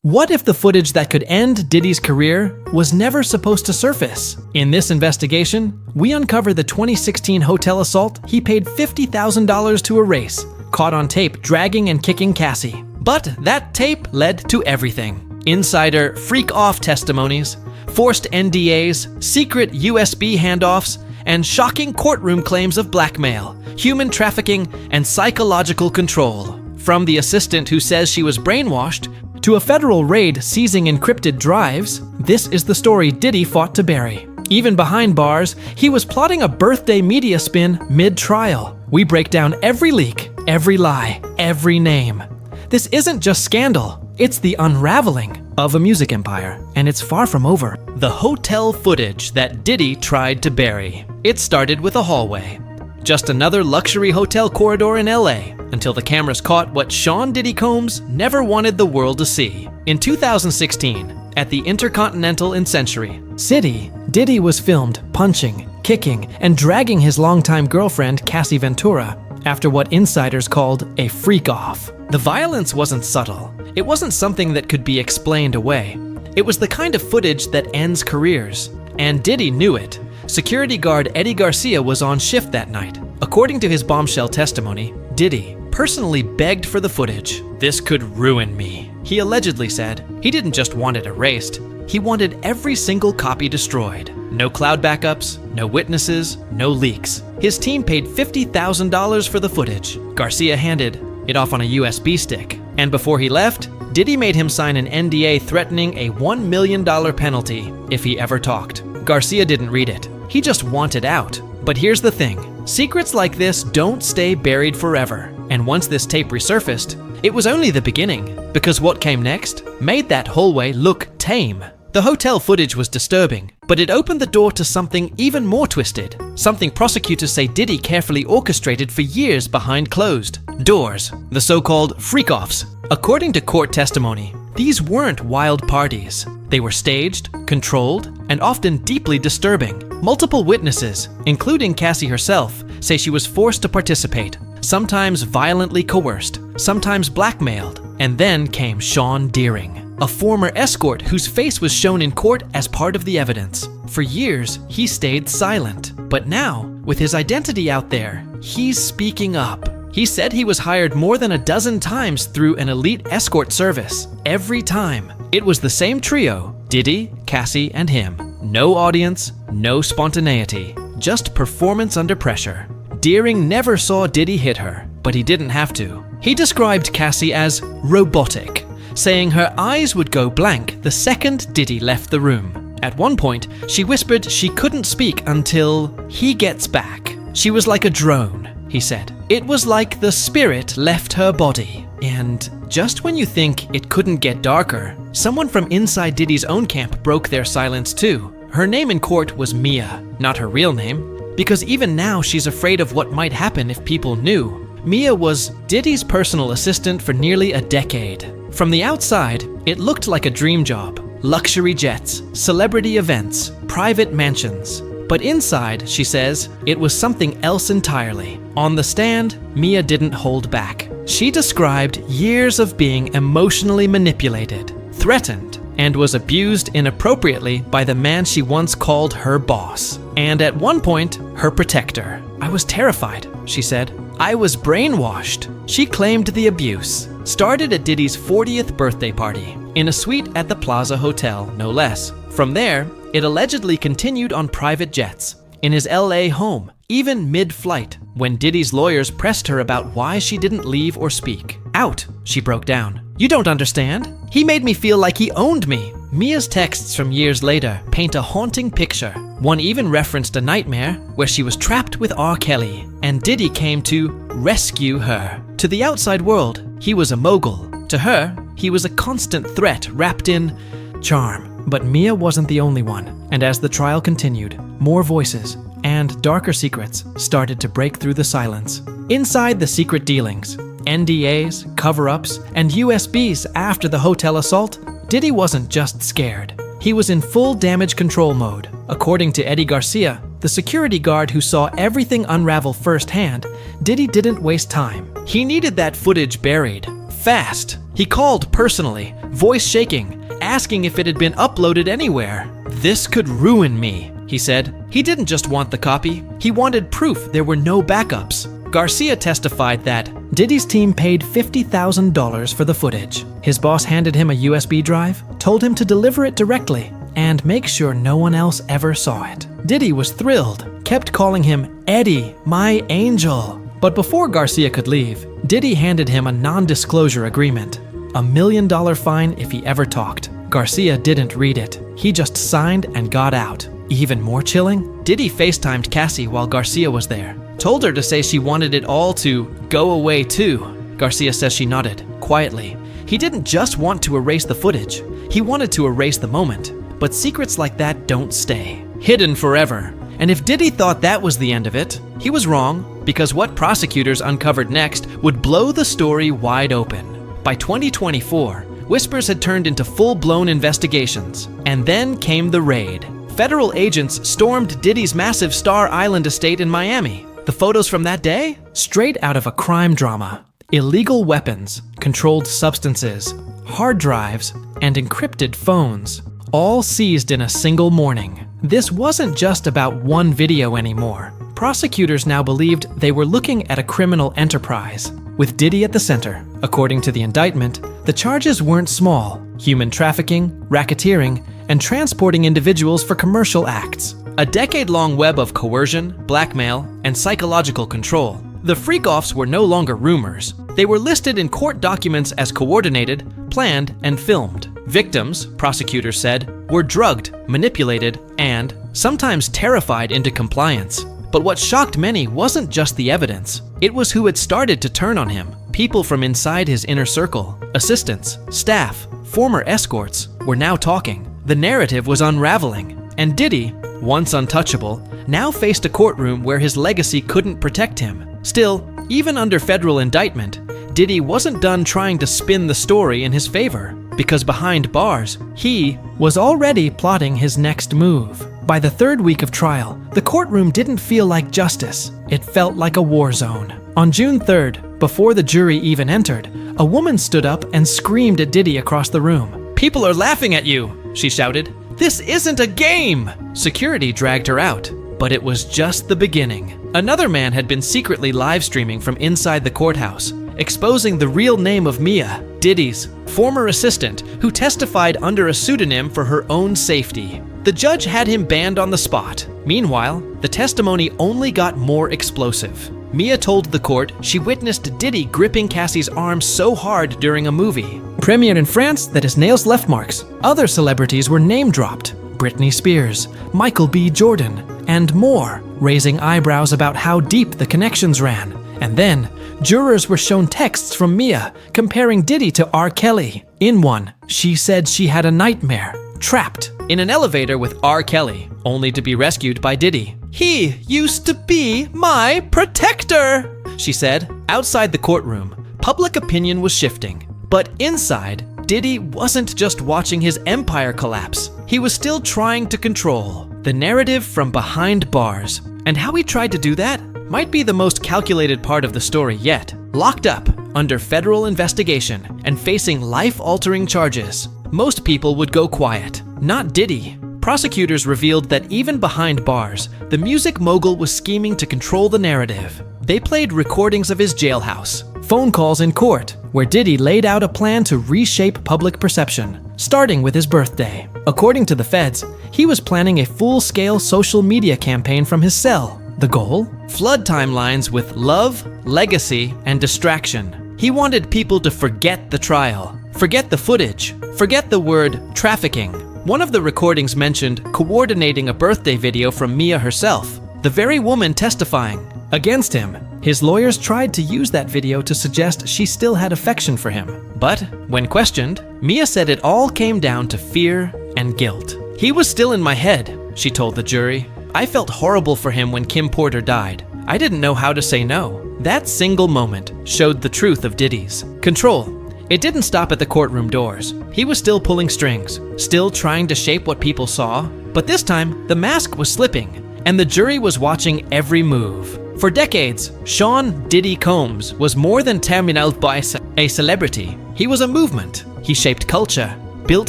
What if the footage that could end Diddy's career was never supposed to surface? In this investigation, we uncover the 2016 hotel assault he paid $50,000 to erase, caught on tape dragging and kicking Cassie. But that tape led to everything. Insider freak-off testimonies, forced NDAs, secret USB handoffs, and shocking courtroom claims of blackmail, human trafficking, and psychological control. From the assistant who says she was brainwashed to a federal raid seizing encrypted drives, this is the story Diddy fought to bury. Even behind bars, he was plotting a birthday media spin mid-trial. We break down every leak, every lie, every name. This isn't just scandal, it's the unraveling of a music empire, and it's far from over. The hotel footage that Diddy tried to bury. It started with a hallway. Just another luxury hotel corridor in LA, until the cameras caught what Sean Diddy Combs never wanted the world to see. In 2016, at the Intercontinental in Century City, Diddy was filmed punching, kicking, and dragging his longtime girlfriend Cassie Ventura after what insiders called a freak-off. The violence wasn't subtle. It wasn't something that could be explained away. It was the kind of footage that ends careers, and Diddy knew it. Security guard Eddie Garcia was on shift that night. According to his bombshell testimony, Diddy personally begged for the footage. "This could ruin me," he allegedly said. He didn't just want it erased, he wanted every single copy destroyed. No cloud backups, no witnesses, no leaks. His team paid $50,000 for the footage. Garcia handed it off on a USB stick. And before he left, Diddy made him sign an NDA threatening a $1 million penalty if he ever talked. Garcia didn't read it. He just wanted out. But here's the thing. Secrets like this don't stay buried forever. And once this tape resurfaced, it was only the beginning, because what came next made that hallway look tame. The hotel footage was disturbing, but it opened the door to something even more twisted. Something prosecutors say Diddy carefully orchestrated for years behind closed doors. The so-called freak-offs. According to court testimony, these weren't wild parties. They were staged, controlled, and often deeply disturbing. Multiple witnesses, including Cassie herself, say she was forced to participate, sometimes violently coerced, sometimes blackmailed. And then came Sean Deering, a former escort whose face was shown in court as part of the evidence. For years, he stayed silent. But now, with his identity out there, he's speaking up. He said he was hired more than a dozen times through an elite escort service. Every time, it was the same trio, Diddy, Cassie, and him. No audience, no spontaneity, just performance under pressure. Deering never saw Diddy hit her, but he didn't have to. He described Cassie as robotic, saying her eyes would go blank the second Diddy left the room. At one point, she whispered she couldn't speak until he gets back. She was like a drone, he said. It was like the spirit left her body. And just when you think it couldn't get darker, someone from inside Diddy's own camp broke their silence too. Her name in court was Mia, not her real name, because even now she's afraid of what might happen if people knew. Mia was Diddy's personal assistant for nearly a decade. From the outside, it looked like a dream job. Luxury jets, celebrity events, private mansions. But inside, she says, it was something else entirely. On the stand, Mia didn't hold back. She described years of being emotionally manipulated, threatened, and was abused inappropriately by the man she once called her boss. And at one point, her protector. "I was terrified," she said. "I was brainwashed." She claimed the abuse started at Diddy's 40th birthday party, in a suite at the Plaza Hotel, no less. From there, it allegedly continued on private jets, in his LA home, even mid-flight, when Diddy's lawyers pressed her about why she didn't leave or speak. "Out," she broke down. "You don't understand. He made me feel like he owned me." Mia's texts from years later paint a haunting picture. One even referenced a nightmare where she was trapped with R. Kelly, and Diddy came to rescue her. To the outside world, he was a mogul. To her, he was a constant threat wrapped in charm. But Mia wasn't the only one, and as the trial continued, more voices and darker secrets started to break through the silence. Inside the secret dealings, NDAs, cover-ups, and USBs after the hotel assault, Diddy wasn't just scared. He was in full damage control mode. According to Eddie Garcia, the security guard who saw everything unravel firsthand, Diddy didn't waste time. He needed that footage buried, fast. He called personally, voice shaking, asking if it had been uploaded anywhere. "This could ruin me," he said. He didn't just want the copy, he wanted proof there were no backups. Garcia testified that Diddy's team paid $50,000 for the footage. His boss handed him a USB drive, told him to deliver it directly, and make sure no one else ever saw it. Diddy was thrilled, kept calling him Eddie, my angel. But before Garcia could leave, Diddy handed him a non-disclosure agreement, $1 million fine if he ever talked. Garcia didn't read it. He just signed and got out. Even more chilling, Diddy FaceTimed Cassie while Garcia was there. Told her to say she wanted it all to go away too. Garcia says she nodded, quietly. He didn't just want to erase the footage. He wanted to erase the moment. But secrets like that don't stay. Hidden forever. And if Diddy thought that was the end of it, he was wrong, because what prosecutors uncovered next would blow the story wide open. By 2024, whispers had turned into full-blown investigations. And then came the raid. Federal agents stormed Diddy's massive Star Island estate in Miami. The photos from that day? Straight out of a crime drama. Illegal weapons, controlled substances, hard drives, and encrypted phones. All seized in a single morning. This wasn't just about one video anymore. Prosecutors now believed they were looking at a criminal enterprise, with Diddy at the center. According to the indictment, the charges weren't small: human trafficking, racketeering, and transporting individuals for commercial acts. A decade-long web of coercion, blackmail, and psychological control. The freak-offs were no longer rumors. They were listed in court documents as coordinated, planned, and filmed. Victims, prosecutors said, were drugged, manipulated, and sometimes terrified into compliance. But what shocked many wasn't just the evidence. It was who had started to turn on him. People from inside his inner circle, assistants, staff, former escorts, were now talking. The narrative was unraveling. And Diddy, once untouchable, now faced a courtroom where his legacy couldn't protect him. Still, even under federal indictment, Diddy wasn't done trying to spin the story in his favor, because behind bars, he was already plotting his next move. By the third week of trial, the courtroom didn't feel like justice. It felt like a war zone. On June 3rd, before the jury even entered, a woman stood up and screamed at Diddy across the room. "People are laughing at you," she shouted. "This isn't a game!" Security dragged her out, but it was just the beginning. Another man had been secretly live streaming from inside the courthouse, exposing the real name of Mia, Diddy's former assistant, who testified under a pseudonym for her own safety. The judge had him banned on the spot. Meanwhile, the testimony only got more explosive. Mia told the court she witnessed Diddy gripping Cassie's arm so hard during a movie. Premiered in France that his nails left marks. Other celebrities were name-dropped. Britney Spears, Michael B. Jordan, and more, raising eyebrows about how deep the connections ran. And then, jurors were shown texts from Mia comparing Diddy to R. Kelly. In one, she said she had a nightmare, trapped in an elevator with R. Kelly, only to be rescued by Diddy. "He used to be my protector," she said. Outside the courtroom, public opinion was shifting. But inside, Diddy wasn't just watching his empire collapse. He was still trying to control the narrative from behind bars. And how he tried to do that might be the most calculated part of the story yet. Locked up, under federal investigation, and facing life-altering charges, most people would go quiet. Not Diddy. Prosecutors revealed that even behind bars, the music mogul was scheming to control the narrative. They played recordings of his jailhouse, phone calls in court, where Diddy laid out a plan to reshape public perception, starting with his birthday. According to the feds, he was planning a full-scale social media campaign from his cell. The goal? Flood timelines with love, legacy, and distraction. He wanted people to forget the trial, forget the footage, forget the word trafficking. One of the recordings mentioned coordinating a birthday video from Mia herself, the very woman testifying against him. His lawyers tried to use that video to suggest she still had affection for him. But when questioned, Mia said it all came down to fear and guilt. "He was still in my head," she told the jury. "I felt horrible for him when Kim Porter died. I didn't know how to say no." That single moment showed the truth of Diddy's control. It didn't stop at the courtroom doors. He was still pulling strings, still trying to shape what people saw. But this time, the mask was slipping, and the jury was watching every move. For decades, Sean "Diddy" Combs was more than terminal by a celebrity. He was a movement. He shaped culture, built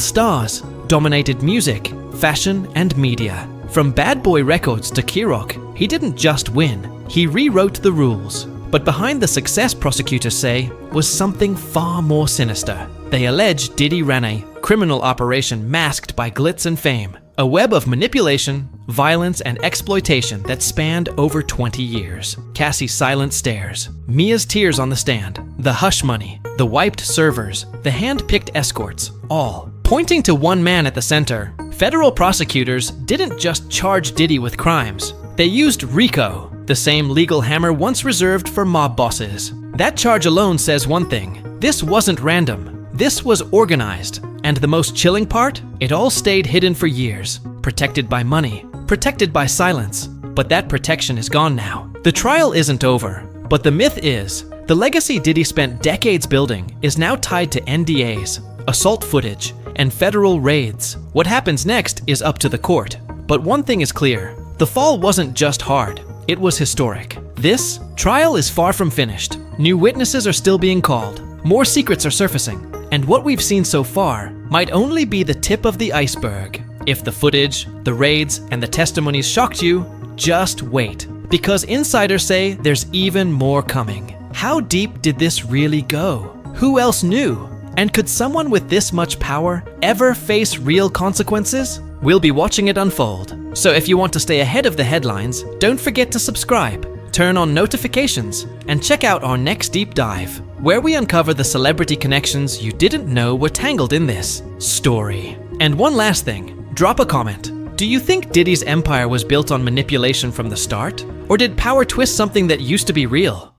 stars, dominated music, fashion, and media. From Bad Boy Records to K-Rock, he didn't just win, he rewrote the rules. But behind the success, prosecutors say, was something far more sinister. They allege Diddy ran a criminal operation masked by glitz and fame, a web of manipulation, violence, and exploitation that spanned over 20 years. Cassie's silent stares, Mia's tears on the stand, the hush money, the wiped servers, the hand-picked escorts, all pointing to one man at the center. Federal prosecutors didn't just charge Diddy with crimes. They used RICO, the same legal hammer once reserved for mob bosses. That charge alone says one thing: this wasn't random. This was organized. And the most chilling part? It all stayed hidden for years, protected by money, protected by silence. But that protection is gone now. The trial isn't over, but the myth is, the legacy Diddy spent decades building is now tied to NDAs, assault footage, and federal raids. What happens next is up to the court. But one thing is clear, the fall wasn't just hard, it was historic. This trial is far from finished. New witnesses are still being called, more secrets are surfacing, and what we've seen so far might only be the tip of the iceberg. If the footage, the raids, and the testimonies shocked you, just wait, because insiders say there's even more coming. How deep did this really go? Who else knew? And could someone with this much power ever face real consequences? We'll be watching it unfold. So if you want to stay ahead of the headlines, don't forget to subscribe, turn on notifications, and check out our next deep dive, where we uncover the celebrity connections you didn't know were tangled in this story. And one last thing, drop a comment. Do you think Diddy's empire was built on manipulation from the start? Or did power twist something that used to be real?